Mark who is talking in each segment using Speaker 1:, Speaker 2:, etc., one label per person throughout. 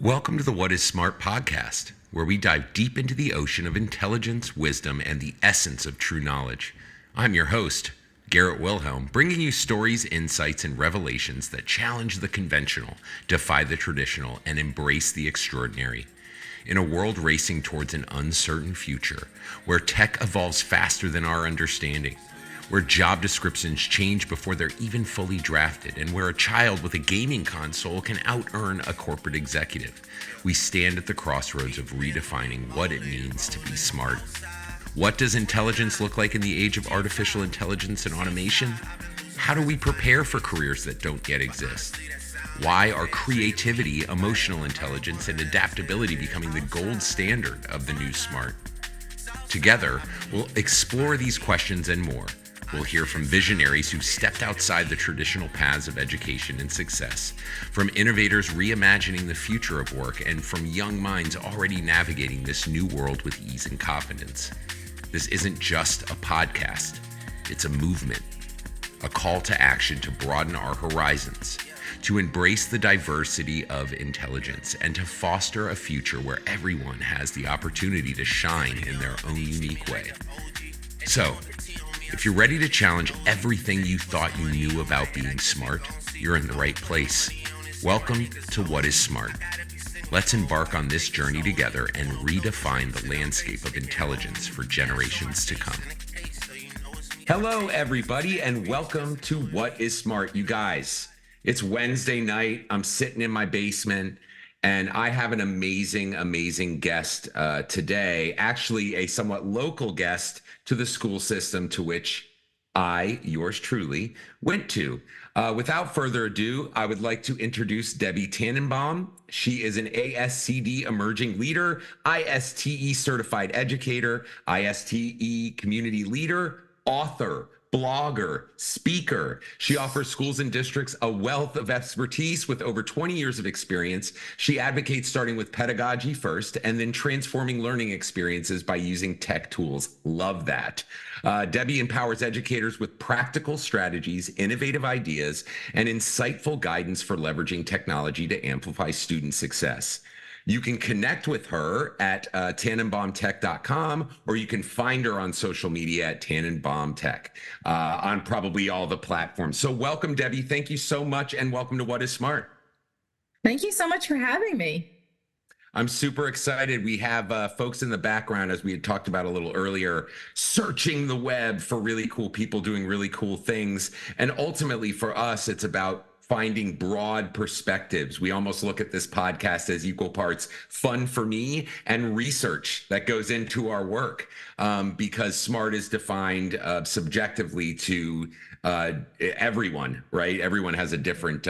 Speaker 1: Welcome to the What is Smart podcast, where we dive deep into the ocean of intelligence, wisdom, and the essence of true knowledge. I'm your host, Garrett Wilhelm, bringing you stories, insights, and revelations that challenge the conventional, defy the traditional, and embrace the extraordinary. In a world racing towards an uncertain future, where tech evolves faster than our understanding, where job descriptions change before they're even fully drafted, and where a child with a gaming console can out-earn a corporate executive, we stand at the crossroads of redefining what it means to be smart. What does intelligence look like in the age of artificial intelligence and automation? How do we prepare for careers that don't yet exist? Why are creativity, emotional intelligence, and adaptability becoming the gold standard of the new smart? Together, we'll explore these questions and more. We'll hear from visionaries who've stepped outside the traditional paths of education and success, from innovators reimagining the future of work, and from young minds already navigating this new world with ease and confidence. This isn't just a podcast, it's a movement, a call to action to broaden our horizons, to embrace the diversity of intelligence, and to foster a future where everyone has the opportunity to shine in their own unique way. So, if you're ready to challenge everything you thought you knew about being smart, you're in the right place. Welcome to What is Smart. Let's embark on this journey together and redefine the landscape of intelligence for generations to come. Hello, everybody, and welcome to What is Smart. You guys, it's Wednesday night. I'm sitting in my basement, and I have an amazing guest today, actually a somewhat local guest to the school system to which I, yours truly, went to. Without further ado, I would like to introduce Debbie Tannenbaum. She is an ASCD emerging leader, ISTE certified educator, ISTE community leader, author, blogger, speaker. She offers schools and districts a wealth of expertise with over 20 years of experience. She advocates starting with pedagogy first and then transforming learning experiences by using tech tools. Love that. Debbie empowers educators with practical strategies, innovative ideas, and insightful guidance for leveraging technology to amplify student success. You can connect with her at tannenbaumtech.com, or you can find her on social media at tannenbaumtech on probably all the platforms. So welcome, Debbie. Thank you so much, and welcome to What is Smart.
Speaker 2: Thank you so much for having me.
Speaker 1: I'm super excited. We have folks in the background, as we had talked about a little earlier, searching the web for really cool people doing really cool things. And ultimately for us, it's about finding broad perspectives. We almost look at this podcast as equal parts fun for me and research that goes into our work, because smart is defined subjectively to everyone, right? Everyone has a different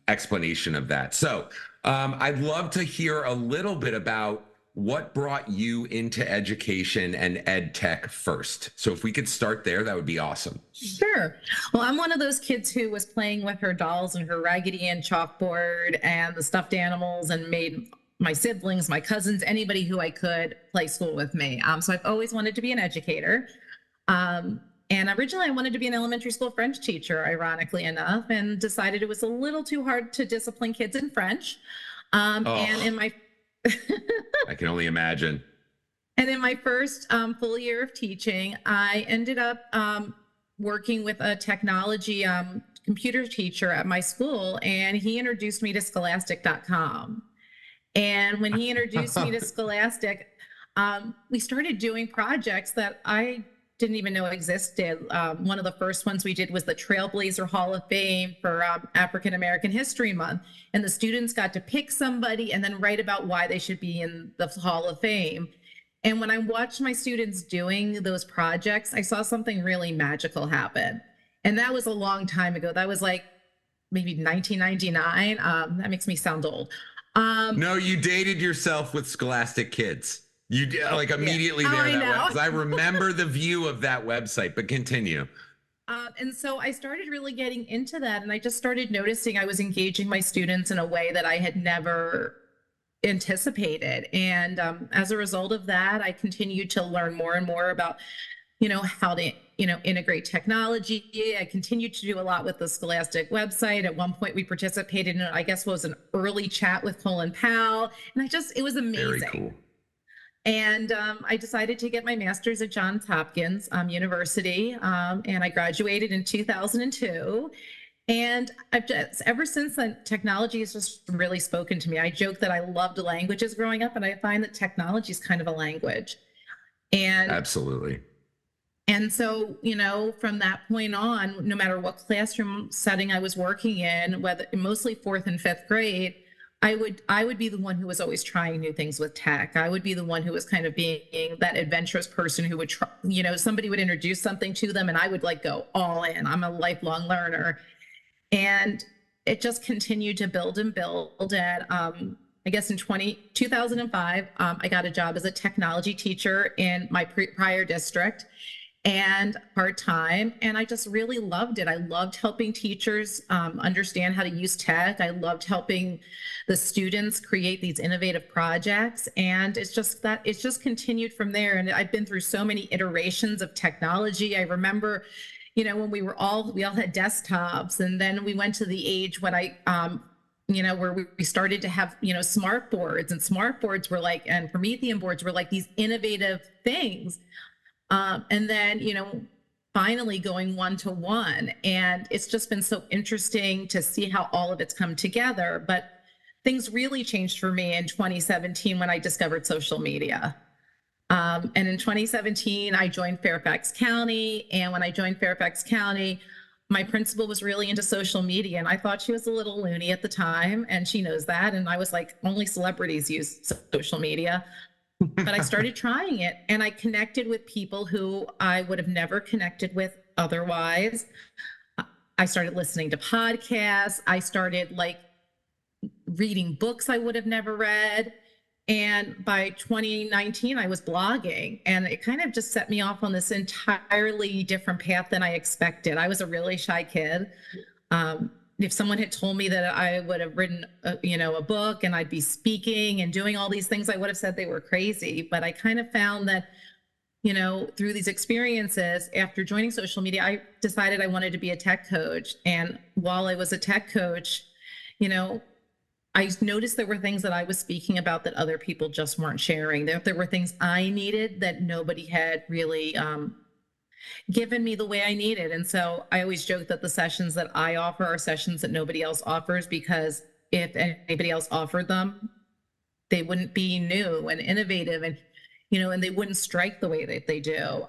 Speaker 1: explanation of that. So I'd love to hear a little bit about what brought you into education and ed tech first. So if we could start there, that would be awesome.
Speaker 2: Sure. Well, I'm one of those kids who was playing with her dolls and her Raggedy Ann chalkboard and the stuffed animals and made my siblings, my cousins, anybody who I could play school with me. So I've always wanted to be an educator. And originally I wanted to be an elementary school French teacher, ironically enough, and decided it was a little too hard to discipline kids in French. And in my
Speaker 1: I can only imagine.
Speaker 2: And in my first full year of teaching, I ended up working with a technology computer teacher at my school, and he introduced me to scholastic.com. And when he introduced me to Scholastic, we started doing projects that I didn't even know existed. One of the first ones we did was the Trailblazer Hall of Fame for African American History Month. And the students got to pick somebody and then write about why they should be in the Hall of Fame. And when I watched my students doing those projects, I saw something really magical happen. And that was a long time ago. That was like maybe 1999. That makes me sound old.
Speaker 1: No, you dated yourself with Scholastic Kids. You like immediately there that way. I remember the view of that website, but continue.
Speaker 2: And so I started really getting into that, and I just started noticing I was engaging my students in a way that I had never anticipated. And as a result of that, I continued to learn more and more about how to, integrate technology. I continued to do a lot with the Scholastic website. At one point, we participated in, I guess, what was an early chat with Colin Powell. And it was amazing.
Speaker 1: Very cool.
Speaker 2: And I decided to get my master's at Johns Hopkins University, and I graduated in 2002. And ever since then, technology has just really spoken to me. I joke that I loved languages growing up, and I find that technology is kind of a language. And
Speaker 1: absolutely.
Speaker 2: And so, from that point on, no matter what classroom setting I was working in, whether mostly fourth and fifth grade, I would be the one who was always trying new things with tech. I would be the one who was kind of being that adventurous person who would try, somebody would introduce something to them and I would go all in. I'm a lifelong learner. And it just continued to build and build. And I guess in 2005, I got a job as a technology teacher in my prior district and part-time. And I just really loved it. I loved helping teachers understand how to use tech. I loved helping the students create these innovative projects. And it's just continued from there. And I've been through so many iterations of technology. I remember, when we all had desktops, and then we went to the age when where we started to have, smart boards, and smart boards were and Promethean boards were these innovative things. And then, finally going one-to-one. And it's just been so interesting to see how all of it's come together. But things really changed for me in 2017 when I discovered social media. And in 2017, I joined Fairfax County. And when I joined Fairfax County, my principal was really into social media. And I thought she was a little loony at the time. And she knows that. And I was only celebrities use social media. But I started trying it, and I connected with people who I would have never connected with otherwise. I started listening to podcasts. I started reading books I would have never read. And by 2019, I was blogging, and it kind of just set me off on this entirely different path than I expected. I was a really shy kid. If someone had told me that I would have written, a book and I'd be speaking and doing all these things, I would have said they were crazy. But I kind of found that, through these experiences, after joining social media, I decided I wanted to be a tech coach. And while I was a tech coach, I noticed there were things that I was speaking about that other people just weren't sharing. There were things I needed that nobody had really given me the way I needed. And so I always joke that the sessions that I offer are sessions that nobody else offers, because if anybody else offered them, they wouldn't be new and innovative, and and they wouldn't strike the way that they do.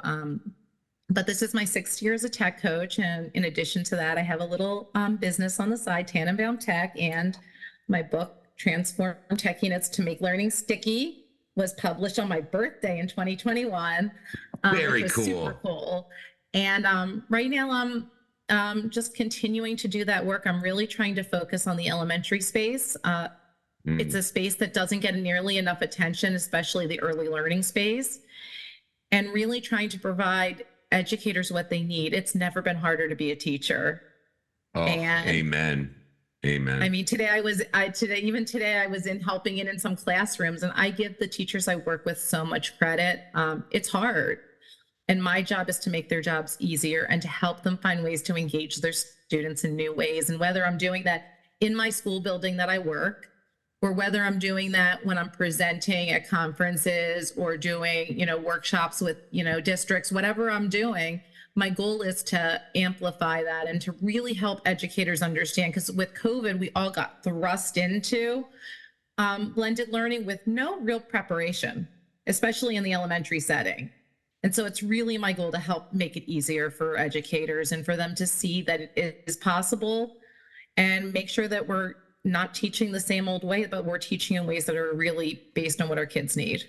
Speaker 2: But this is my 6th year as a tech coach, and in addition to that, I have a little business on the side, Tannenbaum Tech, and my book Transform Tech Units to Make Learning Sticky was published on my birthday in 2021.
Speaker 1: Very
Speaker 2: which was
Speaker 1: cool.
Speaker 2: Super cool. And right now I'm just continuing to do that work. I'm really trying to focus on the elementary space. It's a space that doesn't get nearly enough attention, especially the early learning space, and really trying to provide educators what they need. It's never been harder to be a teacher.
Speaker 1: Oh, amen. Amen.
Speaker 2: I mean, today I was in helping in some classrooms, and I give the teachers I work with so much credit. It's hard. And my job is to make their jobs easier and to help them find ways to engage their students in new ways. And whether I'm doing that in my school building that I work, or whether I'm doing that when I'm presenting at conferences or doing, workshops with, districts, whatever I'm doing, my goal is to amplify that and to really help educators understand, because with COVID, we all got thrust into blended learning with no real preparation, especially in the elementary setting. And so it's really my goal to help make it easier for educators and for them to see that it is possible, and make sure that we're not teaching the same old way, but we're teaching in ways that are really based on what our kids need.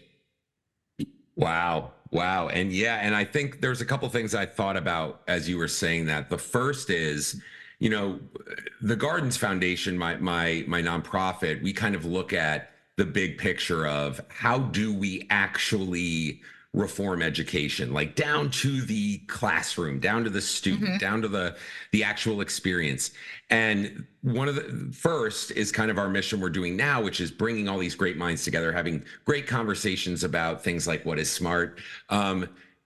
Speaker 1: Wow. And and I think there's a couple things I thought about as you were saying that. The first is, the Gardens Foundation, my nonprofit, we kind of look at the big picture of how do we actually reform education, down to the classroom, down to the student, down to the actual experience. And one of the first is kind of our mission we're doing now, which is bringing all these great minds together, having great conversations about things like what is smart.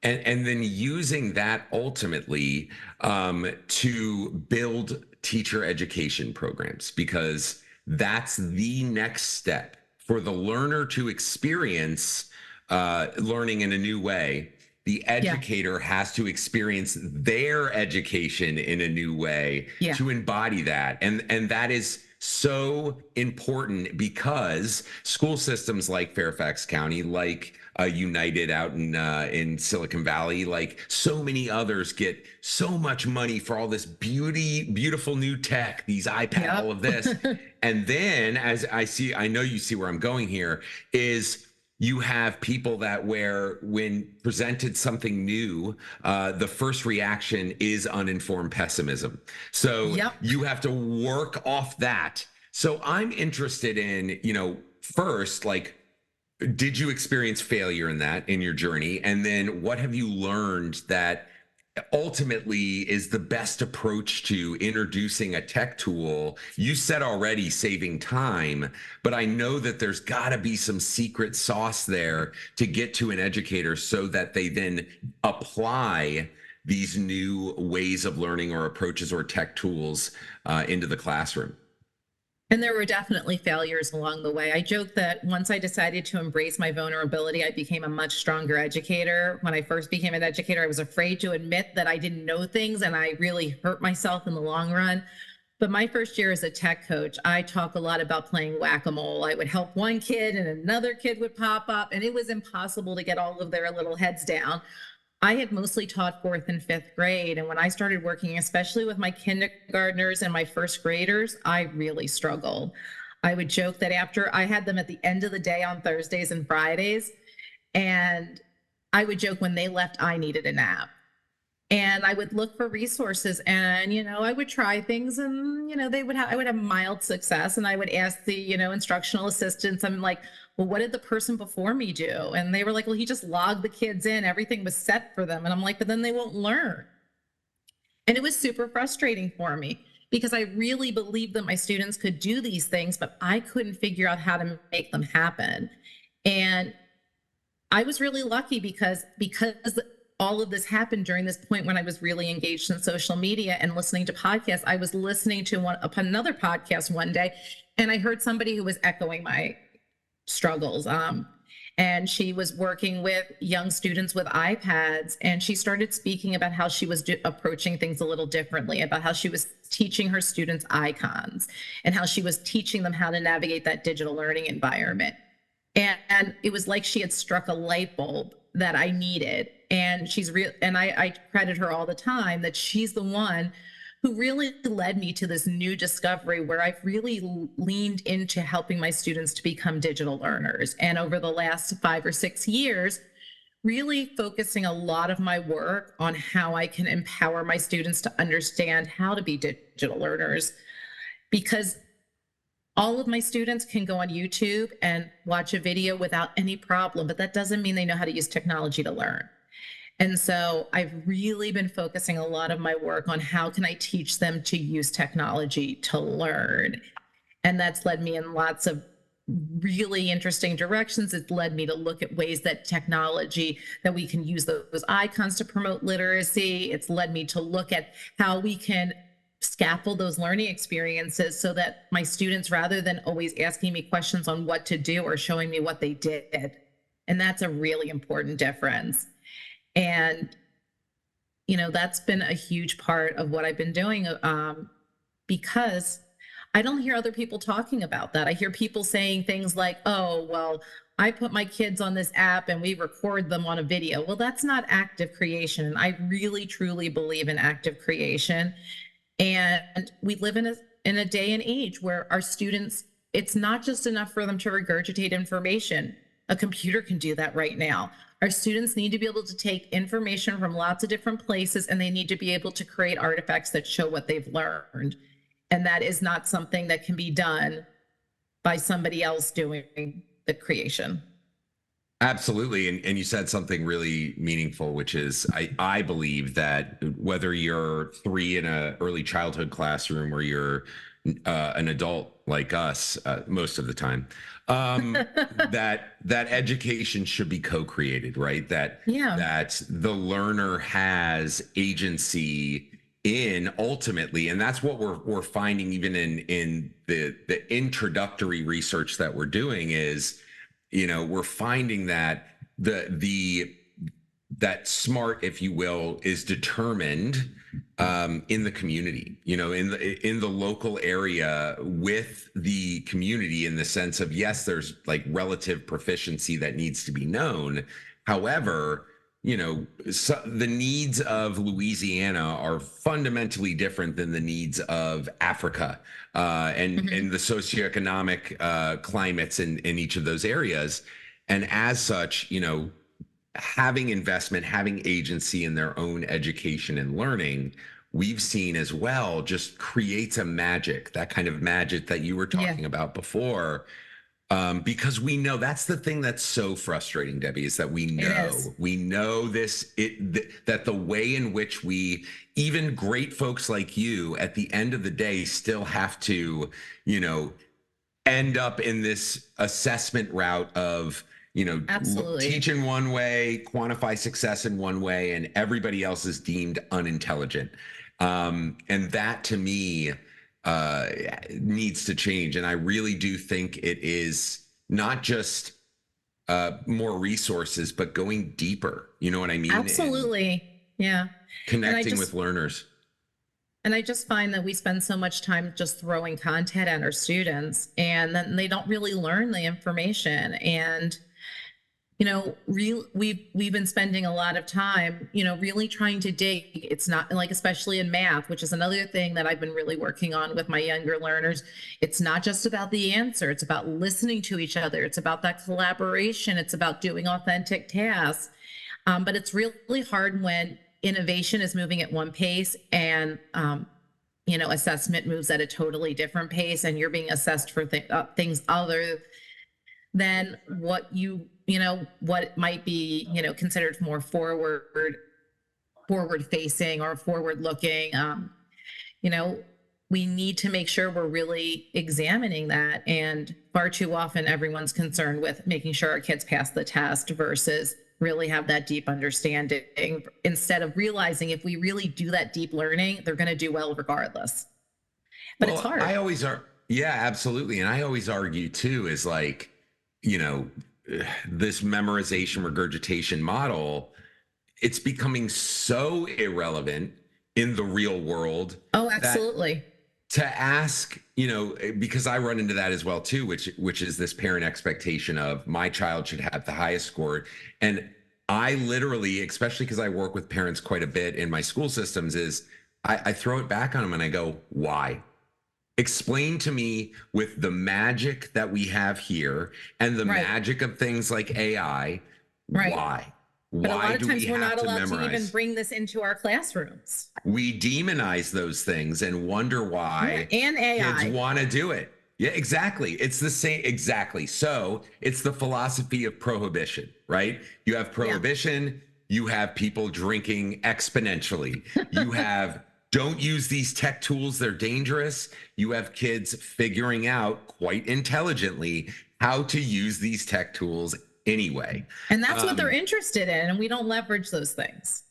Speaker 1: And then using that ultimately to build teacher education programs, because that's the next step for the learner to experience learning in a new way. The
Speaker 2: Yeah.
Speaker 1: educator has to experience their education in a new way
Speaker 2: Yeah.
Speaker 1: to embody that. And that is so important because school systems like Fairfax County, like United out in Silicon Valley, like so many others, get so much money for all this beautiful new tech, these iPad, all
Speaker 2: Yep.
Speaker 1: of this. And then, as I know you see where I'm going here, is you have people that where when presented something new, the first reaction is uninformed pessimism. So
Speaker 2: Yep.
Speaker 1: you have to work off that. So I'm interested in, first, like, did you experience failure in that in your journey? And then what have you learned that ultimately is the best approach to introducing a tech tool? You said already saving time, but I know that there's got to be some secret sauce there to get to an educator so that they then apply these new ways of learning or approaches or tech tools into the classroom.
Speaker 2: And there were definitely failures along the way. I joke that once I decided to embrace my vulnerability, I became a much stronger educator. When I first became an educator, I was afraid to admit that I didn't know things and I really hurt myself in the long run. But my first year as a tech coach, I talk a lot about playing whack-a-mole. I would help one kid and another kid would pop up, and it was impossible to get all of their little heads down. I had mostly taught fourth and fifth grade. And when I started working, especially with my kindergartners and my first graders, I really struggled. I would joke that after I had them at the end of the day on Thursdays and Fridays, and I would joke when they left, I needed a nap. And I would look for resources and, I would try things and, I would have mild success. And I would ask the, instructional assistants, I'm like, well, what did the person before me do? And they were like, well, he just logged the kids in. Everything was set for them. And I'm like, but then they won't learn. And it was super frustrating for me because I really believed that my students could do these things, but I couldn't figure out how to make them happen. And I was really lucky because all of this happened during this point when I was really engaged in social media and listening to podcasts. I was listening to another podcast one day, and I heard somebody who was echoing my struggles. And she was working with young students with iPads, and she started speaking about how she was approaching things a little differently, about how she was teaching her students icons and how she was teaching them how to navigate that digital learning environment. And it was like she had struck a light bulb that I needed. And she's real. And I credit her all the time that she's the one who really led me to this new discovery where I've really leaned into helping my students to become digital learners. And over the last 5 or 6 years, really focusing a lot of my work on how I can empower my students to understand how to be digital learners. Because all of my students can go on YouTube and watch a video without any problem, but that doesn't mean they know how to use technology to learn. And so I've really been focusing a lot of my work on how can I teach them to use technology to learn. And that's led me in lots of really interesting directions. It's led me to look at ways that technology, that we can use those icons to promote literacy. It's led me to look at how we can scaffold those learning experiences so that my students, rather than always asking me questions on what to do or showing me what they did, and that's a really important difference. And, that's been a huge part of what I've been doing because I don't hear other people talking about that. I hear people saying things like, oh, well, I put my kids on this app and we record them on a video. Well, that's not active creation. And I really, truly believe in active creation. And we live in a day and age where our students, it's not just enough for them to regurgitate information. A computer can do that right now. Our students need to be able to take information from lots of different places, and they need to be able to create artifacts that show what they've learned. And that is not something that can be done by somebody else doing the creation.
Speaker 1: Absolutely. And you said something really meaningful, which is I believe that whether you're 3 in a early childhood classroom or you're an adult like us most of the time, um, that education should be co-created, right? That
Speaker 2: Yeah,
Speaker 1: that the learner has agency in ultimately, and that's what we're finding even in the introductory research that we're doing is, we're finding that the that smart, if you will, is determined in the community, in the local area with the community, in the sense of, yes, there's like relative proficiency that needs to be known. However, the needs of Louisiana are fundamentally different than the needs of Africa, and the socioeconomic climates in each of those areas. And as such, having investment, having agency in their own education and learning, we've seen as well, just creates a magic, that kind of magic that you were
Speaker 2: yeah,
Speaker 1: talking about before. Because we know that's the thing that's so frustrating, Debbie, is that
Speaker 2: it is.
Speaker 1: we know that the way in which we, even great folks like you, at the end of the day, still have to, end up in this assessment route of,
Speaker 2: Absolutely.
Speaker 1: teach in one way, quantify success in one way, and everybody else is deemed unintelligent. And that, to me, needs to change. And I really do think it is not just more resources, but going deeper. You know what I mean? And
Speaker 2: Absolutely. Yeah. And I
Speaker 1: connecting with
Speaker 2: just
Speaker 1: learners.
Speaker 2: and I just find that we spend so much time just throwing content at our students and then they don't really learn the information. And we've been spending a lot of time, really trying to dig. It's not like, especially in math, which is another thing that I've been really working on with my younger learners. It's not just about the answer, it's about listening to each other, it's about that collaboration, it's about doing authentic tasks. But it's really hard when innovation is moving at one pace and assessment moves at a totally different pace, and you're being assessed for things other than what might be considered more forward facing or forward looking. You know, we need to make sure we're really examining that. And far too often, everyone's concerned with making sure our kids pass the test versus really have that deep understanding, instead of realizing if we really do that deep learning, they're going to do well regardless. But it's
Speaker 1: Well,
Speaker 2: hard.
Speaker 1: yeah, absolutely. And I always argue too, is like, you know, this memorization regurgitation model, it's becoming so irrelevant in the real world
Speaker 2: Oh,
Speaker 1: that
Speaker 2: absolutely.
Speaker 1: to ask, because I run into that as well too, which is this parent expectation of my child should have the highest score. And I literally, especially because I work with parents quite a bit in my school systems, is I throw it back on them and I go, why? Explain to me, with the magic that we have here and the
Speaker 2: Right.
Speaker 1: magic of things like AI,
Speaker 2: Right.
Speaker 1: why?
Speaker 2: But a
Speaker 1: Why
Speaker 2: lot of
Speaker 1: do we
Speaker 2: times we're
Speaker 1: have
Speaker 2: not
Speaker 1: to
Speaker 2: allowed to even
Speaker 1: memorize?
Speaker 2: bring this into our classrooms.
Speaker 1: We demonize those things and wonder
Speaker 2: Yeah.
Speaker 1: why
Speaker 2: And
Speaker 1: kids
Speaker 2: AI.
Speaker 1: want to do it. Yeah, exactly. It's the same. Exactly. So it's the philosophy of prohibition, right? You have
Speaker 2: Yeah.
Speaker 1: prohibition, you have people drinking exponentially. You have don't use these tech tools, they're dangerous. You have kids figuring out quite intelligently how to use these tech tools anyway.
Speaker 2: And that's what they're
Speaker 1: Um,
Speaker 2: interested in. And we don't leverage those things.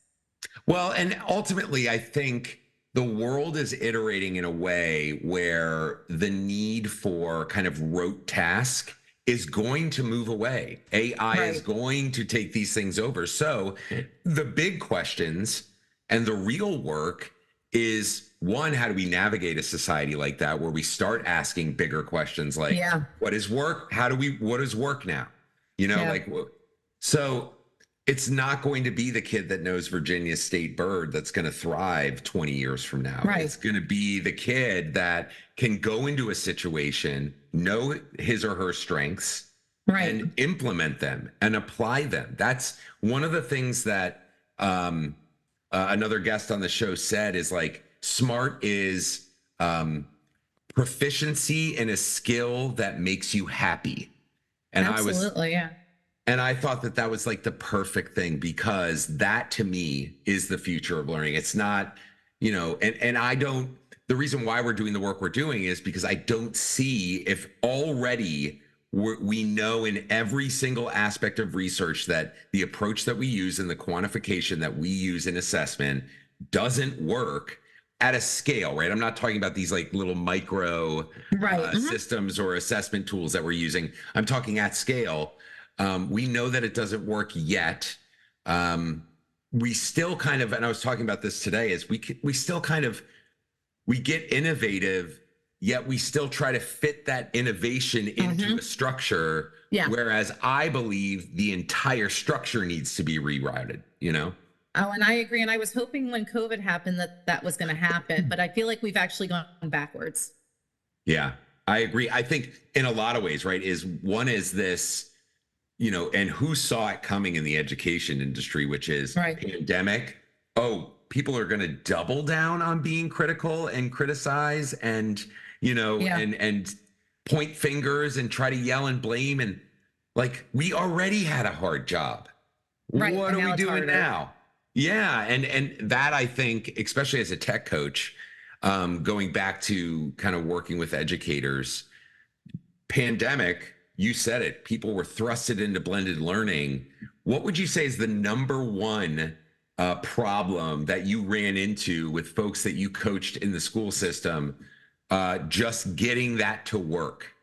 Speaker 1: Well, and ultimately, I think the world is iterating in a way where the need for kind of rote task is going to move away. AI is
Speaker 2: Right.
Speaker 1: going to take these things over. So the big questions and the real work is, one, how do we navigate a society like that where we start asking bigger questions like,
Speaker 2: Yeah.
Speaker 1: what is work? What is work now?
Speaker 2: Yeah.
Speaker 1: Like, so it's not going to be the kid that knows Virginia state bird that's going to thrive 20 years from now.
Speaker 2: Right.
Speaker 1: It's going to be the kid that can go into a situation, know his or her strengths,
Speaker 2: Right.
Speaker 1: and implement them and apply them. That's one of the things that another guest on the show said, is like, smart is proficiency in a skill that makes you happy. And
Speaker 2: Absolutely. Yeah.
Speaker 1: I thought that that was like the perfect thing, because that to me is the future of learning. It's not, and I don't, the reason why we're doing the work we're doing is because I don't see, if already we know in every single aspect of research that the approach that we use and the quantification that we use in assessment doesn't work at a scale, right? I'm not talking about these like little micro
Speaker 2: Right.
Speaker 1: systems or assessment tools that we're using. I'm talking at scale. We know that it doesn't work yet. We still kind of, and I was talking about this today, is we still kind of, we get innovative, yet we still try to fit that innovation into a structure.
Speaker 2: Yeah.
Speaker 1: Whereas I believe the entire structure needs to be rerouted, you know?
Speaker 2: Oh, and I agree. And I was hoping when COVID happened that that was going to happen, but I feel like we've actually gone backwards.
Speaker 1: Yeah, I agree. I think in a lot of ways, right, is this, you know, and who saw it coming in the education industry, which is
Speaker 2: Right.
Speaker 1: pandemic. Oh, people are going to double down on being critical and criticize and, you know,
Speaker 2: Yeah.
Speaker 1: and point fingers and try to yell and blame. And like, we already had a hard job.
Speaker 2: Right.
Speaker 1: What
Speaker 2: And
Speaker 1: are
Speaker 2: now
Speaker 1: we
Speaker 2: it's
Speaker 1: doing
Speaker 2: harder.
Speaker 1: now? Yeah. And that, I think, especially as a tech coach, going back to kind of working with educators, pandemic, you said it, people were thrusted into blended learning. What would you say is the number one problem that you ran into with folks that you coached in the school system, just getting that to work?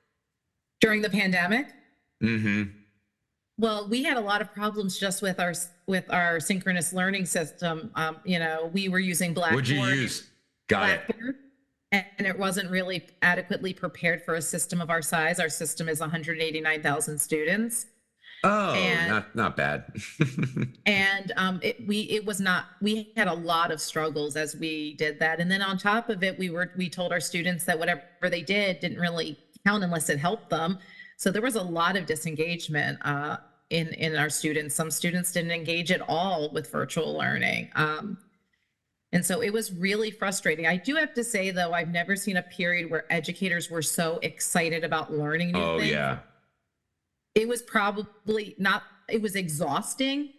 Speaker 2: During the pandemic?
Speaker 1: Mm-hmm.
Speaker 2: Well, we had a lot of problems just with our synchronous learning system. You know, we were using
Speaker 1: What'd you
Speaker 2: Blackboard,
Speaker 1: use? Got it.
Speaker 2: and it wasn't really adequately prepared for a system of our size. Our system is 189,000 students.
Speaker 1: Oh,
Speaker 2: And
Speaker 1: not bad.
Speaker 2: it was not, we had a lot of struggles as we did that. And then on top of it, we told our students that whatever they did didn't really count unless it helped them. So there was a lot of disengagement in our students. Some students didn't engage at all with virtual learning. And so it was really frustrating. I do have to say, though, I've never seen a period where educators were so excited about learning new
Speaker 1: Oh,
Speaker 2: things.
Speaker 1: yeah.
Speaker 2: It was probably not, it was exhausting,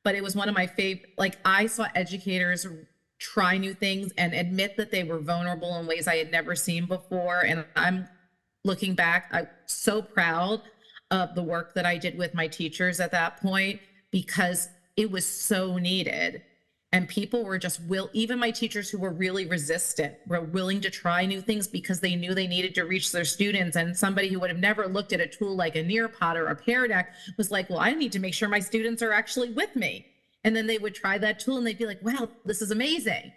Speaker 2: but it was one of my favorite. Like, I saw educators try new things and admit that they were vulnerable in ways I had never seen before. And I'm looking back, I'm so proud of the work that I did with my teachers at that point, because it was so needed. And people were just even my teachers who were really resistant were willing to try new things because they knew they needed to reach their students. And somebody who would have never looked at a tool like a Nearpod or a Pear Deck was like, well, I need to make sure my students are actually with me. And then they would try that tool and they'd be like, wow, this is amazing.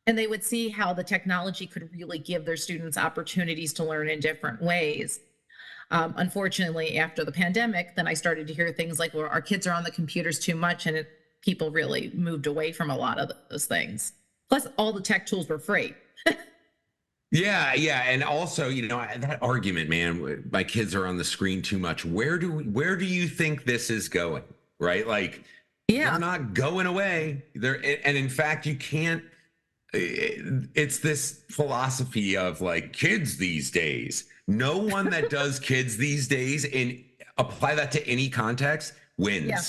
Speaker 2: And they would see how the technology could really give their students opportunities to learn in different ways. Unfortunately, after the pandemic, then I started to hear things like, well, our kids are on the computers too much, and people really moved away from a lot of those things. Plus, all the tech tools were free.
Speaker 1: Yeah, yeah, and also, you know, that argument, man, my kids are on the screen too much. Where do you think this is going? Right? Like,
Speaker 2: Yeah.
Speaker 1: they're not going away. And in fact, you can't. It's this philosophy of like kids these days. No one that does kids these days and apply that to any context wins.
Speaker 2: Yeah.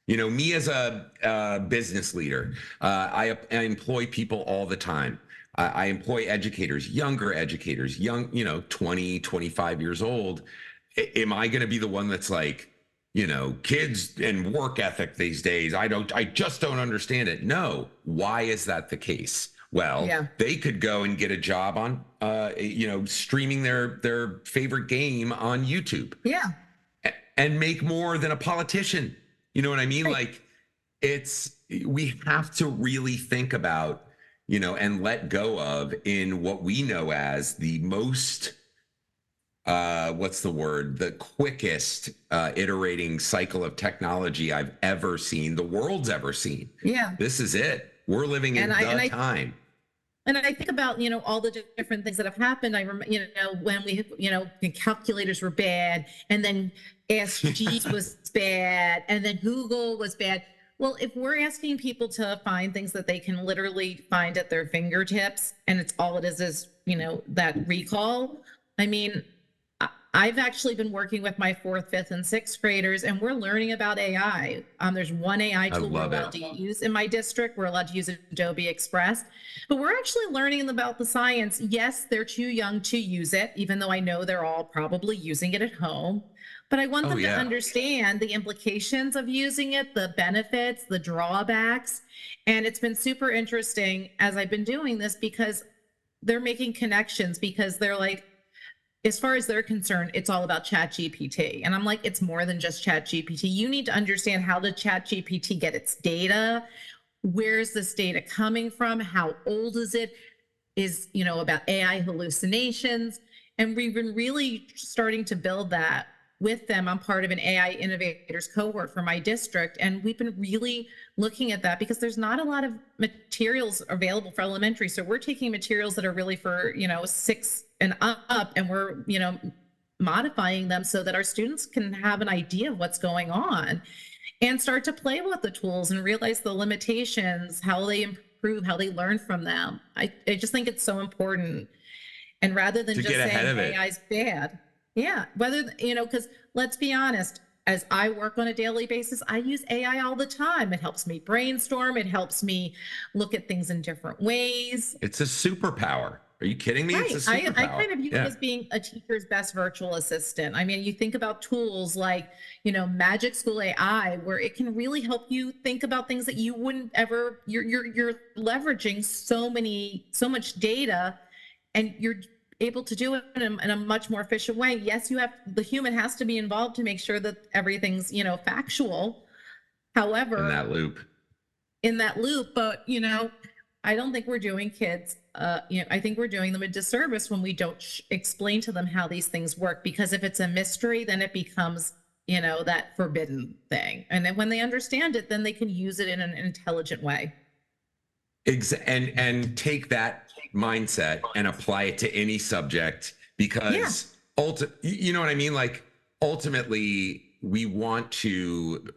Speaker 1: You know, me as a business leader, I employ people all the time. I employ educators, younger educators, you know, 20, 25 years old. Am I going to be the one that's like, you know, kids and work ethic these days? I just don't understand it. No. Why is that the case? Well,
Speaker 2: Yeah.
Speaker 1: they could go and get a job on, you know, streaming their favorite game on YouTube.
Speaker 2: Yeah.
Speaker 1: And make more than a politician. You know what I mean?
Speaker 2: Right.
Speaker 1: Like, we have to really think about, you know, and let go of in what we know as the most, what's the word? The quickest iterating cycle of technology I've ever seen, the world's ever seen.
Speaker 2: Yeah.
Speaker 1: This is it. We're living in the time.
Speaker 2: And I think about, you know, all the different things that have happened. I remember, you know, when calculators were bad, and then Ask Jeeves was bad, and then Google was bad. Well, if we're asking people to find things that they can literally find at their fingertips, and it's all it is, you know, that recall. I mean, I've actually been working with my 4th, 5th, and 6th graders, and we're learning about AI. There's one AI tool we're allowed to use in my district. We're allowed to use Adobe Express, but we're actually learning about the science. Yes, they're too young to use it, even though I know they're all probably using it at home. But I want
Speaker 1: Oh
Speaker 2: them to
Speaker 1: yeah.
Speaker 2: understand the implications of using it, the benefits, the drawbacks. And it's been super interesting as I've been doing this because they're making connections because they're like, as far as they're concerned, it's all about Chat GPT. And I'm like, it's more than just Chat GPT. You need to understand how did Chat GPT get its data? Where's this data coming from? How old is it? Is, about AI hallucinations. And we've been really starting to build that with them. I'm part of an AI innovators cohort for my district. And we've been really looking at that because there's not a lot of materials available for elementary. So we're taking materials that are really for, 6 and up, and we're, modifying them so that our students can have an idea of what's going on and start to play with the tools and realize the limitations, how they improve, how they learn from them. I just think it's so important. And rather than
Speaker 1: To
Speaker 2: just
Speaker 1: get ahead
Speaker 2: saying
Speaker 1: of it.
Speaker 2: AI is bad, yeah, because let's be honest, as I work on a daily basis, I use AI all the time. It helps me brainstorm. It helps me look at things in different ways.
Speaker 1: It's a superpower. Are you kidding me? It's a
Speaker 2: Right. I
Speaker 1: superpower.
Speaker 2: kind of view it
Speaker 1: Yeah.
Speaker 2: as being a teacher's best virtual assistant. I mean, you think about tools like, Magic School AI, where it can really help you think about things that you wouldn't ever, you're leveraging so much data, and you're able to do it in a much more efficient way. Yes, the human has to be involved to make sure that everything's, factual.
Speaker 1: In
Speaker 2: However,
Speaker 1: that loop.
Speaker 2: in that loop, but I don't think we're doing kids I think we're doing them a disservice when we don't explain to them how these things work, because if it's a mystery, then it becomes that forbidden thing, and then when they understand it, then they can use it in an intelligent way.
Speaker 1: And take that mindset and apply it to any subject,
Speaker 2: Yeah,
Speaker 1: because you know what I mean? Like, ultimately, we want to,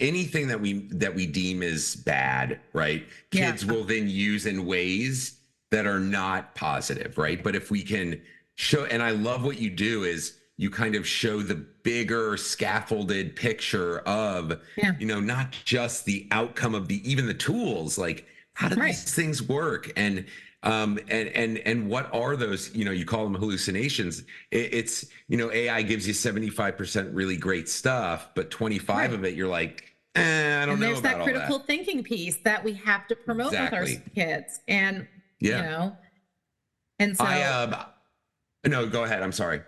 Speaker 1: anything that we deem as bad, right?
Speaker 2: yeah,
Speaker 1: Kids will then use in ways that are not positive, right? But if we can show, and I love what you do is you kind of show the bigger scaffolded picture of,
Speaker 2: yeah,
Speaker 1: not just the outcome of even the tools, like, how do
Speaker 2: right,
Speaker 1: these things work? And what are those, you call them hallucinations. It's, AI gives you 75% really great stuff, but 25
Speaker 2: right.
Speaker 1: of it, you're like, I don't
Speaker 2: And
Speaker 1: know
Speaker 2: there's
Speaker 1: about
Speaker 2: that
Speaker 1: all
Speaker 2: critical
Speaker 1: that.
Speaker 2: thinking piece that we have to promote with our
Speaker 1: Exactly.
Speaker 2: kids, and you
Speaker 1: Yeah.
Speaker 2: know, and
Speaker 1: I,
Speaker 2: so
Speaker 1: no, go ahead. I'm sorry.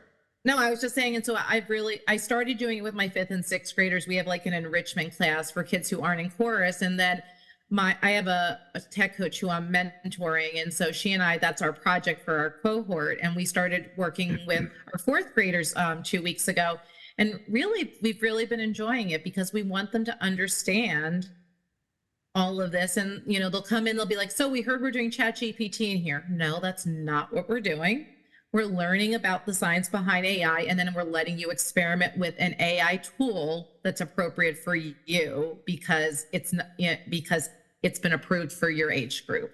Speaker 2: no, I was just saying, and so I started doing it with my 5th and 6th graders. We have like an enrichment class for kids who aren't in chorus. And then I have a tech coach who I'm mentoring. And so she and I, that's our project for our cohort. And we started working with our 4th graders 2 weeks ago. And really, we've really been enjoying it because we want them to understand all of this. And, they'll come in, they'll be like, so we heard we're doing Chat GPT in here. No, that's not what we're doing. We're learning about the science behind AI, and then we're letting you experiment with an AI tool that's appropriate for you because because it's been approved for your age group.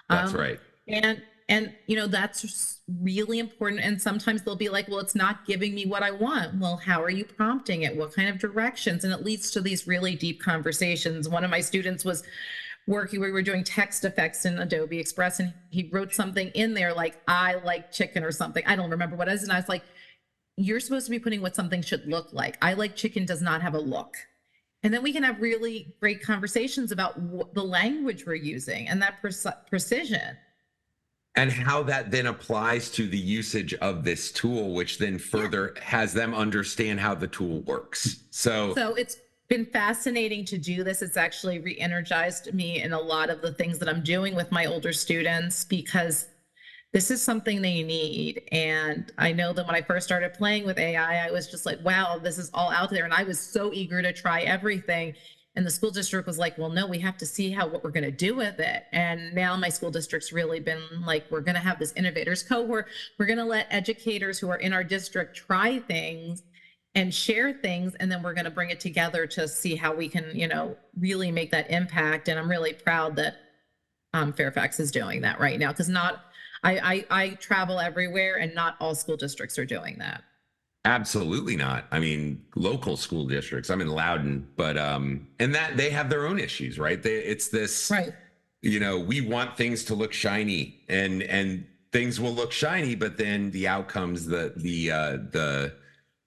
Speaker 1: That's
Speaker 2: Um,
Speaker 1: right.
Speaker 2: and that's really important. And sometimes they'll be like, well, it's not giving me what I want. Well, how are you prompting it? What kind of directions? And it leads to these really deep conversations. One of my students was we were doing text effects in Adobe Express, and he wrote something in there like, I like chicken or something. I don't remember what it is. And I was like, you're supposed to be putting what something should look like. I like chicken does not have a look. And then we can have really great conversations about the language we're using and that precision.
Speaker 1: And how that then applies to the usage of this tool, which then
Speaker 2: Yeah.
Speaker 1: further has them understand how the tool works. So
Speaker 2: So it's been fascinating to do this. It's actually re-energized me in a lot of the things that I'm doing with my older students because this is something they need. And I know that when I first started playing with AI, I was just like, wow, this is all out there. And I was so eager to try everything. And the school district was like, well, no, we have to see what we're going to do with it. And now my school district's really been like, we're going to have this innovators cohort. We're going to let educators who are in our district try things and share things. And then we're going to bring it together to see how we can, really make that impact. And I'm really proud that Fairfax is doing that right now because I travel everywhere and not all school districts are doing that.
Speaker 1: absolutely not. I mean, local school districts. I'm in Loudon, but and that they have their own issues, right? It's this,
Speaker 2: Right.
Speaker 1: we want things to look shiny, and things will look shiny, but then the outcomes, the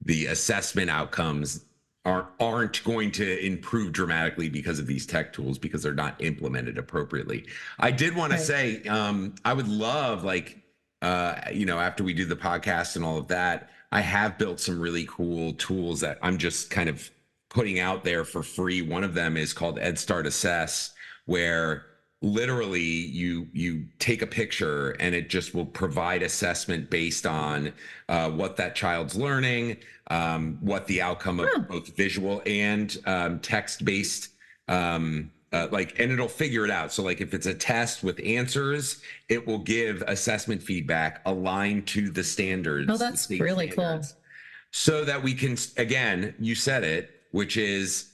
Speaker 1: the assessment outcomes aren't going to improve dramatically because of these tech tools because they're not implemented appropriately. I did want to
Speaker 2: Right.
Speaker 1: say I would love after we do the podcast and all of that, I have built some really cool tools that I'm just kind of putting out there for free. One of them is called EdStart Assess, where literally you take a picture and it just will provide assessment based on what that child's learning, what the outcome of both visual and text based and it'll figure it out. So like if it's a test with answers, it will give assessment feedback aligned to the standards.
Speaker 2: Oh, that's really cool.
Speaker 1: So that we can, again, you said it, which is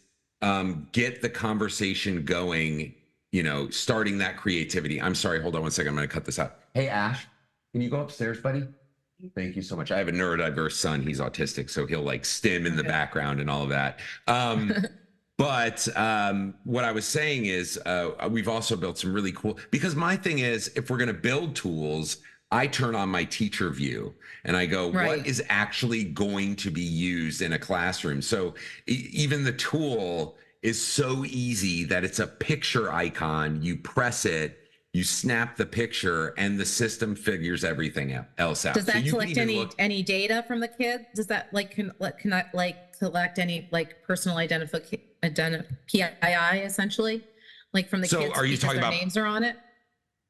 Speaker 1: get the conversation going, starting that creativity. I'm sorry, hold on one second. I'm going to cut this out. Hey, Ash, can you go upstairs, buddy? Thank you so much. I have a neurodiverse son. He's autistic, so he'll like stim in the background and all of that. But what I was saying is we've also built some really cool, because my thing is, if we're going to build tools, I turn on my teacher view and I go,
Speaker 2: Right.
Speaker 1: what is actually going to be used in a classroom? So even the tool is so easy that it's a picture icon. You press it, you snap the picture, and the system figures everything else out.
Speaker 2: Does that
Speaker 1: so
Speaker 2: collect any data from the kid? Does that can I collect any like personal PII essentially, like from the
Speaker 1: So
Speaker 2: kids
Speaker 1: are you
Speaker 2: because
Speaker 1: talking
Speaker 2: their
Speaker 1: about
Speaker 2: names are on it?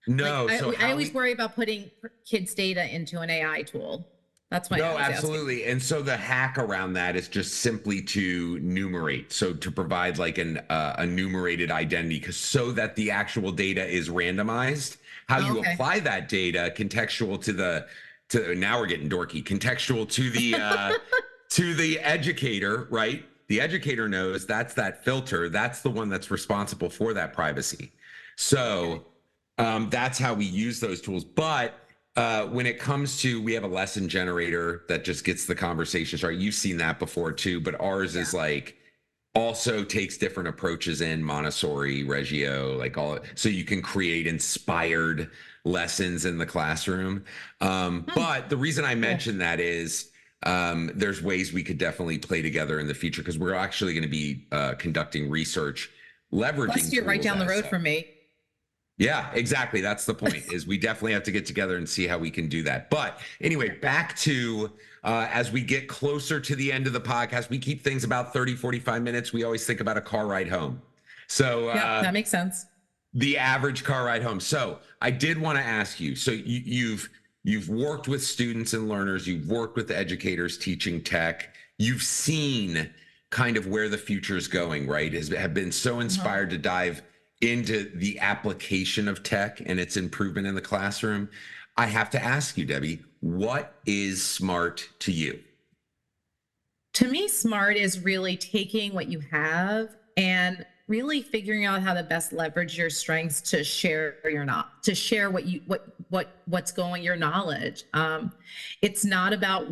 Speaker 1: No,
Speaker 2: Like,
Speaker 1: so
Speaker 2: I always worry about putting kids' data into an AI tool. That's why I
Speaker 1: no,
Speaker 2: was
Speaker 1: absolutely.
Speaker 2: asking.
Speaker 1: And so the hack around that is just simply to numerate. So to provide like a numerated identity, because so that the actual data is randomized. How you
Speaker 2: Okay.
Speaker 1: apply that data contextual to now we're getting dorky, contextual to the educator, right? The educator knows that's that filter. That's the one that's responsible for that privacy. So that's how we use those tools. But when it comes to, we have a lesson generator that just gets the conversation started. You've seen that before too, but ours is like also takes different approaches in Montessori, Reggio, like all, so you can create inspired lessons in the classroom. But the reason I mentioned that is there's ways we could definitely play together in the future, because we're actually going to be conducting research leveraging.
Speaker 2: Plus, you're right down the road from me.
Speaker 1: Yeah, exactly. That's the point, is we definitely have to get together and see how we can do that. But anyway, back to as we get closer to the end of the podcast, we keep things about 30, 45 minutes. We always think about a car ride home. So
Speaker 2: yeah, that makes sense.
Speaker 1: The average car ride home. So I did want to ask you, so you've worked with students and learners, you've worked with educators teaching tech, you've seen kind of where the future is going, right? Have been so inspired to dive into the application of tech and its improvement in the classroom. I have to ask you, Debbie, what is smart to you?
Speaker 2: To me, smart is really taking what you have and really figuring out how to best leverage your strengths to share to share what's going, your knowledge. It's not about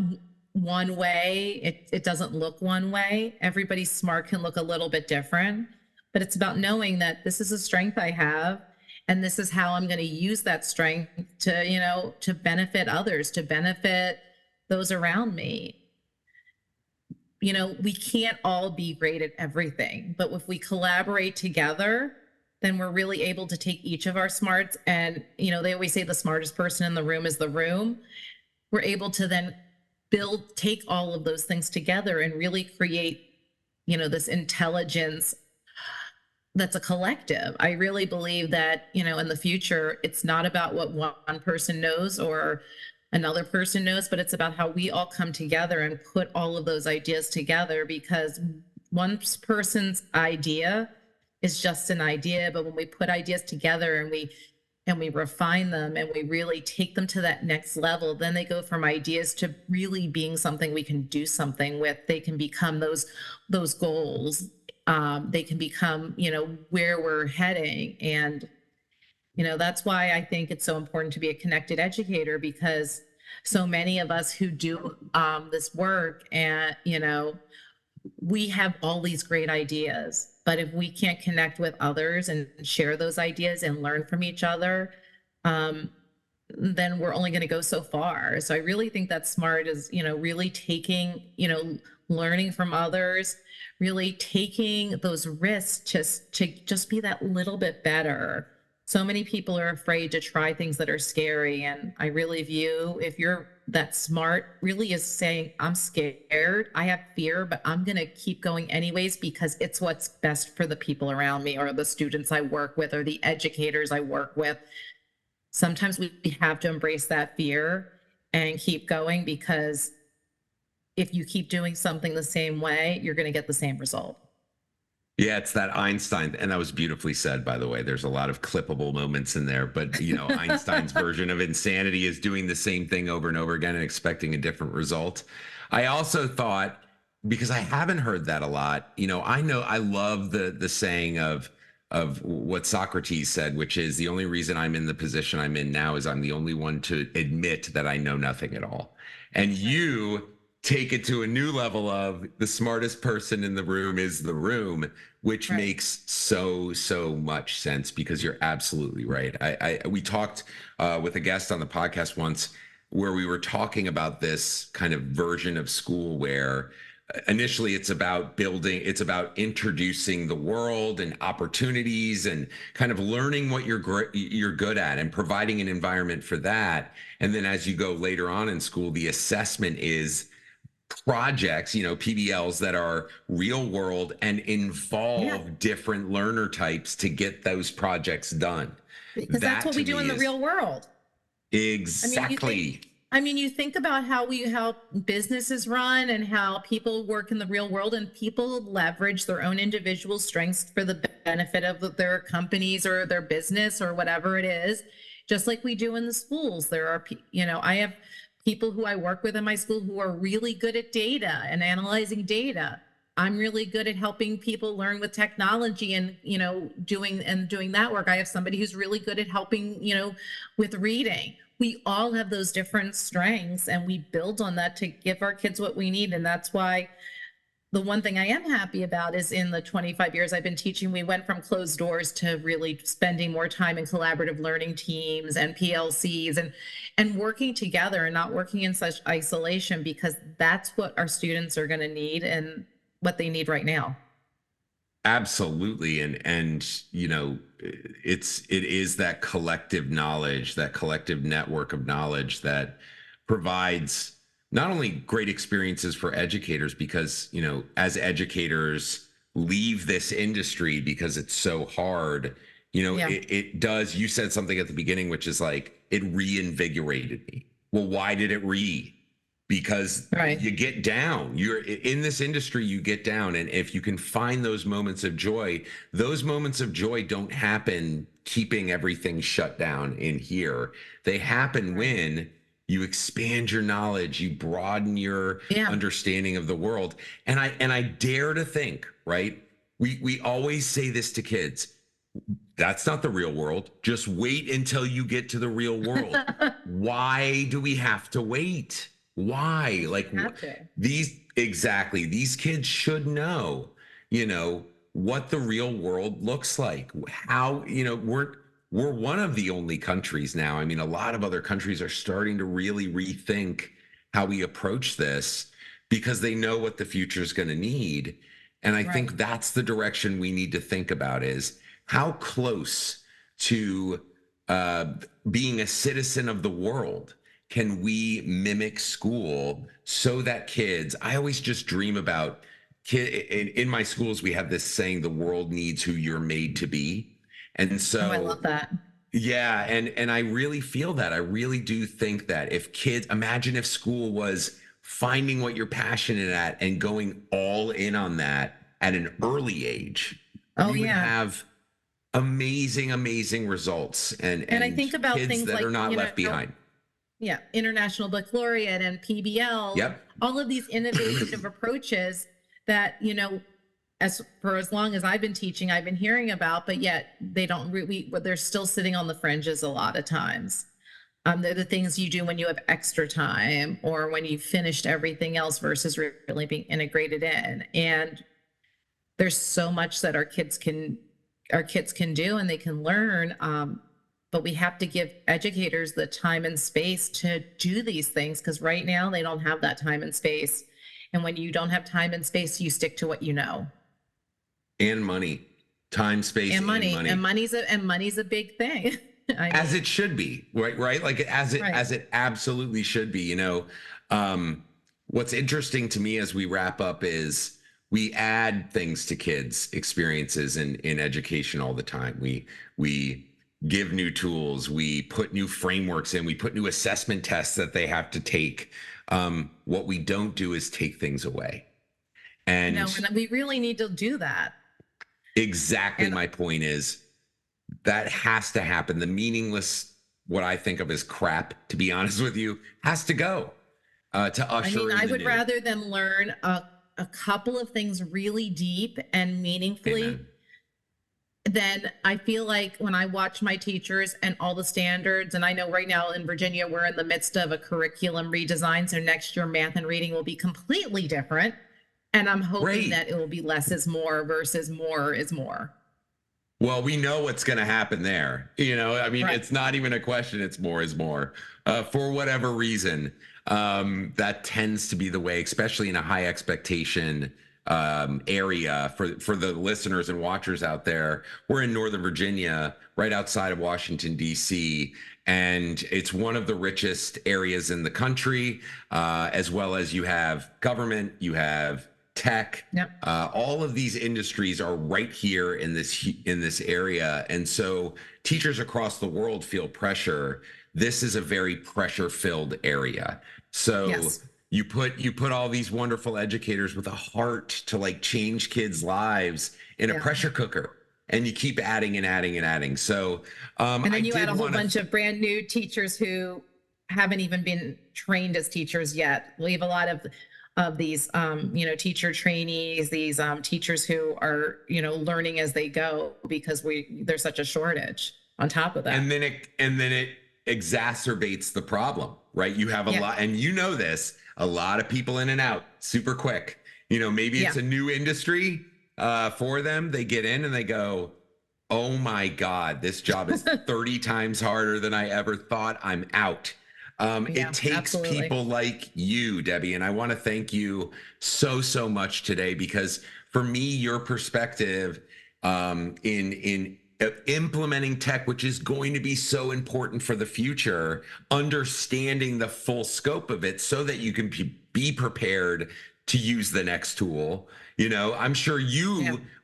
Speaker 2: one way. It doesn't look one way. Everybody's smart can look a little bit different, but it's about knowing that this is a strength I have, and this is how I'm going to use that strength to, to benefit others, to benefit those around me. We can't all be great at everything, but if we collaborate together, then we're really able to take each of our smarts and, they always say the smartest person in the room is the room. We're able to then take all of those things together and really create, this intelligence that's a collective. I really believe that, in the future, it's not about what one person knows or another person knows, but it's about how we all come together and put all of those ideas together, because one person's idea is just an idea, but when we put ideas together and we refine them and we really take them to that next level, then they go from ideas to really being something we can do something with. They can become those goals. They can become, where we're heading. And, that's why I think it's so important to be a connected educator, because so many of us who do this work and, we have all these great ideas, but if we can't connect with others and share those ideas and learn from each other, then we're only going to go so far. So I really think that smart is, really taking, learning from others, really taking those risks just to just be that little bit better. So many people are afraid to try things that are scary. And I really view if you're that smart, really is saying, I'm scared, I have fear, but I'm going to keep going anyways because it's what's best for the people around me or the students I work with or the educators I work with. Sometimes we have to embrace that fear and keep going because if you keep doing something the same way, you're going to get the same result.
Speaker 1: Yeah, it's that Einstein, and that was beautifully said, by the way. There's a lot of clippable moments in there, but Einstein's version of insanity is doing the same thing over and over again and expecting a different result. I also thought, because I haven't heard that a lot, I know I love the saying of what Socrates said, which is the only reason I'm in the position I'm in now is I'm the only one to admit that I know nothing at all. And you take it to a new level of the smartest person in the room is the room, which
Speaker 2: Right.
Speaker 1: makes so much sense because you're absolutely right. We talked with a guest on the podcast once where we were talking about this kind of version of school where initially it's about introducing the world and opportunities and kind of learning what you're good at and providing an environment for that. And then as you go later on in school, the assessment is projects, PBLs that are real world and involve different learner types to get those projects done.
Speaker 2: Because that's
Speaker 1: That
Speaker 2: what
Speaker 1: to
Speaker 2: we do
Speaker 1: me
Speaker 2: in the
Speaker 1: is
Speaker 2: real world.
Speaker 1: exactly.
Speaker 2: You think about how businesses run and how people work in the real world, and people leverage their own individual strengths for the benefit of their companies or their business or whatever it is, just like we do in the schools. There are, I have people who I work with in my school who are really good at data and analyzing data. I'm really good at helping people learn with technology and, doing that work. I have somebody who's really good at helping, with reading. We all have those different strengths and we build on that to give our kids what we need. And that's why the one thing I am happy about is in the 25 years I've been teaching, we went from closed doors to really spending more time in collaborative learning teams and PLCs and working together and not working in such isolation, because that's what our students are going to need and what they need right now.
Speaker 1: Absolutely. And it is that collective knowledge, that collective network of knowledge that provides not only great experiences for educators, because, as educators leave this industry because it's so hard,
Speaker 2: Yeah.
Speaker 1: it does. You said something at the beginning, which is like, it reinvigorated me. Well, why did it because
Speaker 2: Right.
Speaker 1: you get down. You're in this industry, you get down. And if you can find those moments of joy don't happen keeping everything shut down in here. They happen when you expand your knowledge, you broaden your understanding of the world. And I dare to think, right? We always say this to kids. That's not the real world. Just wait until you get to the real world. Why do we have to wait? Why? Like these kids should know, what the real world looks like. How, we're one of the only countries now. I mean, a lot of other countries are starting to really rethink how we approach this because they know what the future is going to need. And I think that's the direction we need to think about is how close to being a citizen of the world can we mimic school so that kids, I always just dream about in my schools, we have this saying, the world needs who you're made to be. And so
Speaker 2: I love that.
Speaker 1: Yeah. And I really feel that. I really do think that if kids, imagine if school was finding what you're passionate at and going all in on that at an early age, we would have amazing results and
Speaker 2: I think about
Speaker 1: kids
Speaker 2: things
Speaker 1: that
Speaker 2: like,
Speaker 1: are not left behind.
Speaker 2: Yeah, International Book Laureate and PBL, all of these innovative approaches that, as long as I've been teaching, I've been hearing about, but yet they don't really, they're still sitting on the fringes a lot of times. They're the things you do when you have extra time or when you've finished everything else versus really being integrated in. And there's so much that our kids can do and they can learn. but we have to give educators the time and space to do these things, because right now they don't have that time and space. And when you don't have time and space, you stick to what you know.
Speaker 1: And money, time, space,
Speaker 2: And money.
Speaker 1: money.
Speaker 2: And money's a big thing.
Speaker 1: As it should be, right? Like as it absolutely should be. What's interesting to me as we wrap up is we add things to kids' experiences in education all the time. We give new tools, we put new frameworks in, we put new assessment tests that they have to take. What we don't do is take things away. And
Speaker 2: we really need to do that.
Speaker 1: Exactly. My point is that has to happen. The meaningless, what I think of as crap, to be honest with you, has to go to usher in
Speaker 2: I would
Speaker 1: new.
Speaker 2: rather than learn a couple of things really deep and meaningfully.
Speaker 1: Amen.
Speaker 2: Then I feel like when I watch my teachers and all the standards, and I know right now in Virginia, we're in the midst of a curriculum redesign. So next year, math and reading will be completely different. And I'm hoping that it will be less is more versus more is more.
Speaker 1: Well, we know what's going to happen there. It's not even a question. It's more is more. For whatever reason, that tends to be the way, especially in a high expectation area for the listeners and watchers out there. We're in Northern Virginia, right outside of Washington, D.C., and it's one of the richest areas in the country, as well as you have government, you have tech.
Speaker 2: Yep.
Speaker 1: All of these industries are right here in this area, and so teachers across the world feel pressure. This is a very pressure-filled area. So
Speaker 2: yes.
Speaker 1: you put all these wonderful educators with a heart to like change kids' lives in a pressure cooker, and you keep adding and adding and adding. So
Speaker 2: and then you add a whole bunch of brand new teachers who haven't even been trained as teachers yet. We have a lot of these teacher trainees, these teachers who are learning as they go, because there's such a shortage on top of that.
Speaker 1: And then it exacerbates the problem, right? You have a lot, and this, a lot of people in and out super quick. Maybe it's a new industry for them. They get in and they go, oh my God, this job is 30 times harder than I ever thought. I'm out. It takes people like you, Debbie, and I want to thank you so much today, because for me, your perspective in implementing tech, which is going to be so important for the future, understanding the full scope of it so that you can be prepared to use the next tool. I'm sure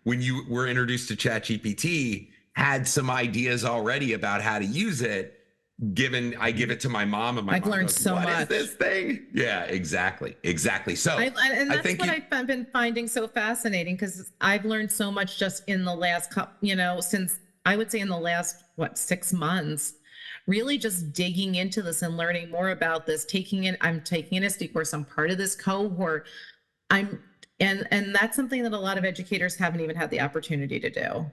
Speaker 1: when you were introduced to ChatGPT, had some ideas already about how to use it. I give it to my mom, and my mom
Speaker 2: learned
Speaker 1: goes,
Speaker 2: so much.
Speaker 1: What is this thing? Yeah, exactly. So
Speaker 2: and that's what I've been finding so fascinating, because I've learned so much just in the last since I would say in the last 6 months, really just digging into this and learning more about this. I'm taking an ISTE course. I'm part of this cohort. And that's something that a lot of educators haven't even had the opportunity to do.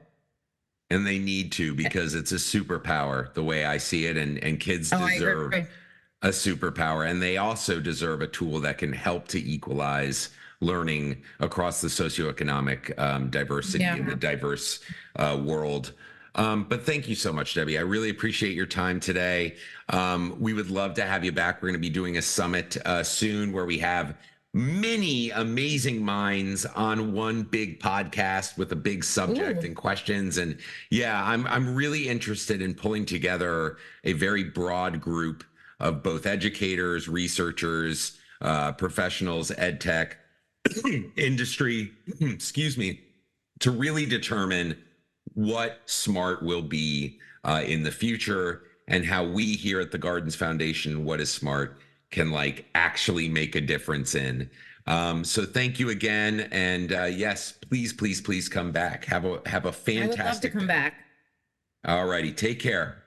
Speaker 1: And they need to, because it's a superpower, the way I see it, and kids deserve a superpower, and they also deserve a tool that can help to equalize learning across the socioeconomic diversity in the diverse world. But thank you so much, Debbie. I really appreciate your time today. We would love to have you back. We're going to be doing a summit soon where we have many amazing minds on one big podcast with a big subject and questions. And I'm really interested in pulling together a very broad group of both educators, researchers, professionals, ed tech, industry, to really determine what SMART will be in the future, and how we here at the Gardens Foundation, What is SMART, can actually make a difference in. So thank you again. And yes, please come back. Have a fantastic
Speaker 2: I would love to come back.
Speaker 1: All righty. Take care.